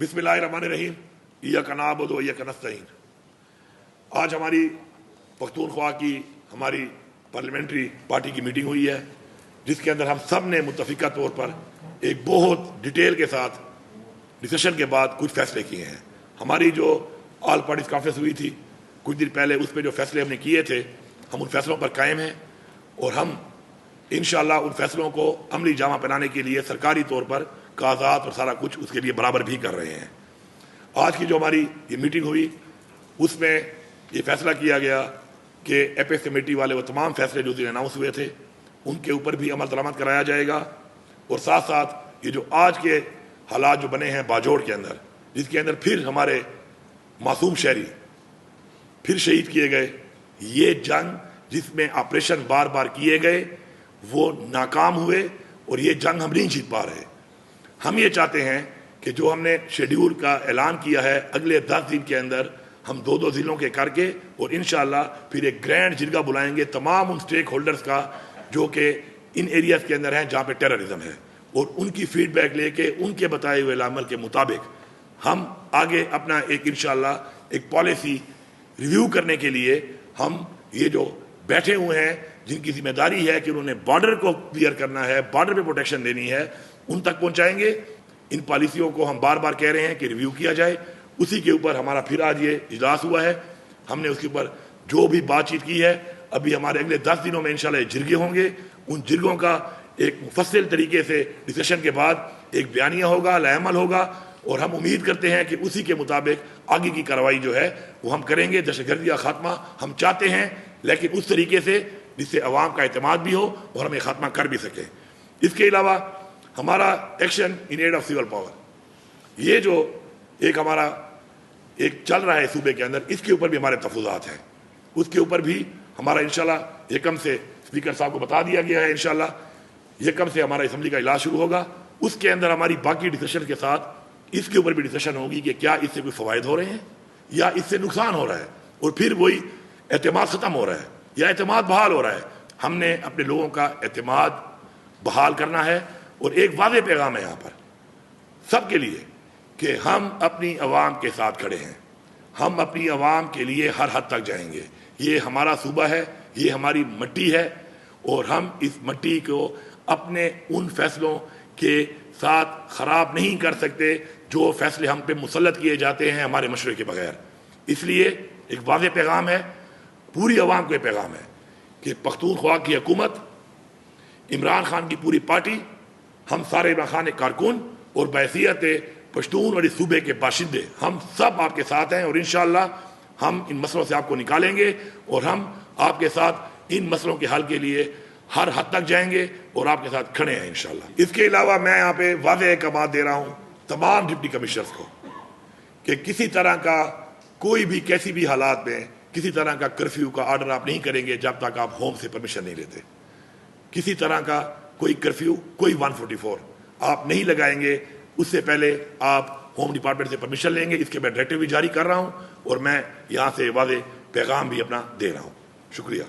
बिस्मिल्लाहिर्रहमानिर्रहीम, इय्याका नअबुदु व इय्याका नस्तईन। आज हमारी पख्तूनख्वा की हमारी पार्लियामेंट्री पार्टी की मीटिंग हुई है, जिसके अंदर हम सब ने मुत्तफिका तौर पर एक बहुत डिटेल के साथ डिस्कशन के बाद कुछ फैसले किए हैं। हमारी जो ऑल पार्टीज कॉन्फ्रेंस हुई थी कुछ दिन पहले, उस पर जो फैसले हमने किए थे, हम उन फैसलों पर कायम हैं और हम इंशाअल्लाह उन फैसलों को अमली जामा पहनाने के लिए सरकारी तौर पर कागजात और सारा कुछ उसके लिए बराबर भी कर रहे हैं। आज की जो हमारी ये मीटिंग हुई उसमें ये फैसला किया गया कि एपेक्स कमेटी वाले वो तमाम फैसले जो अनाउंस हुए थे उनके ऊपर भी अमल दरामद कराया जाएगा, और साथ साथ ये जो आज के हालात जो बने हैं बाजोड़ के अंदर, जिसके अंदर फिर हमारे मासूम शहरी फिर शहीद किए गए, ये जंग जिसमें ऑपरेशन बार बार किए गए वो नाकाम हुए और ये जंग हम नहीं जीत पा रहे। हम ये चाहते हैं कि जो हमने शेड्यूल का ऐलान किया है अगले 10 दिन के अंदर हम 2-2 ज़िलों के करके, और इंशाअल्लाह फिर एक ग्रैंड जिरगा बुलाएंगे तमाम उन स्टेक होल्डर्स का जो कि इन एरियाज़ के अंदर हैं जहाँ पे टेररिज्म है, और उनकी फीडबैक लेके उनके बताए हुए अमल के मुताबिक हम आगे अपना एक इंशाअल्लाह एक पॉलिसी रिव्यू करने के लिए हम ये जो बैठे हुए हैं जिनकी जिम्मेदारी है कि उन्होंने बॉर्डर को क्लियर करना है, बॉर्डर पे प्रोटेक्शन देनी है, उन तक पहुंचाएंगे। इन पॉलिसियों को हम बार बार कह रहे हैं कि रिव्यू किया जाए। उसी के ऊपर हमारा फिर आज ये इजलास हुआ है, हमने उसके ऊपर जो भी बातचीत की है, अभी हमारे अगले 10 दिनों में इंशाल्लाह जिरगे होंगे। उन जिरगों का एक मुफस्सिल तरीके से डिस्कशन के बाद एक बयानिया होगा, लाअमल होगा, और हम उम्मीद करते हैं कि उसी के मुताबिक आगे की कार्रवाई जो है वो हम करेंगे। दहशतगर्दी का खात्मा हम चाहते हैं, लेकिन उस तरीके से जिससे अवाम का एतमाद भी हो और हमें खात्मा कर भी सके। इसके अलावा हमारा action in aid of civil power, ये जो एक हमारा एक चल रहा है सूबे के अंदर, इसके ऊपर भी हमारे तफूज़ात हैं। उसके ऊपर भी हमारा इंशाल्लाह यकम से स्पीकर साहब को बता दिया गया है, इंशाल्लाह यकम से हमारा असम्बली का इजलास शुरू होगा। उसके अंदर हमारी बाकी डिस्कशन के साथ इसके ऊपर भी डिस्कशन होगी कि क्या इससे कोई फ़वायद हो रहे हैं या इससे नुकसान हो रहा है, और फिर वही एतमाद ख़त्म हो रहा है या एतमाद बहाल हो रहा है। हमने अपने लोगों का एतमाद बहाल करना है, और एक वाज़ेह पैगाम है यहाँ पर सबके लिए कि हम अपनी आवाम के साथ खड़े हैं, हम अपनी आवाम के लिए हर हद तक जाएंगे। ये हमारा सूबा है, ये हमारी मट्टी है, और हम इस मट्टी को अपने उन फैसलों के साथ ख़राब नहीं कर सकते जो फैसले हम पे मुसल्लत किए जाते हैं हमारे मशवरे के बगैर। इसलिए एक वाज़ेह पैगाम है, पूरी आवाम को ये पैगाम है कि पख्तूनख्वा की हुकूमत, इमरान खान की पूरी पार्टी, हम सारे इमरान खान के कारकुन और बैसियत पश्तून और इस सूबे के बाशिंदे हम सब आपके साथ हैं, और इंशाअल्लाह हम इन मसलों से आपको निकालेंगे और हम आपके साथ इन मसलों के हल के लिए हर हद तक जाएंगे और आपके साथ खड़े हैं इंशाअल्लाह। इसके अलावा मैं यहाँ पे वाज़ेह एक बात दे रहा हूँ तमाम डिप्टी कमिश्नर्स को कि किसी तरह का कोई भी कैसी भी हालात में किसी तरह का कर्फ्यू का आर्डर आप नहीं करेंगे जब तक आप होम से परमिशन नहीं लेते। किसी तरह का कोई कर्फ्यू, कोई 144 आप नहीं लगाएंगे, उससे पहले आप होम डिपार्टमेंट से परमिशन लेंगे। इसके मैं डायरेक्टिव भी जारी कर रहा हूँ और मैं यहाँ से वाज़ेह पैगाम भी अपना दे रहा हूँ। शुक्रिया।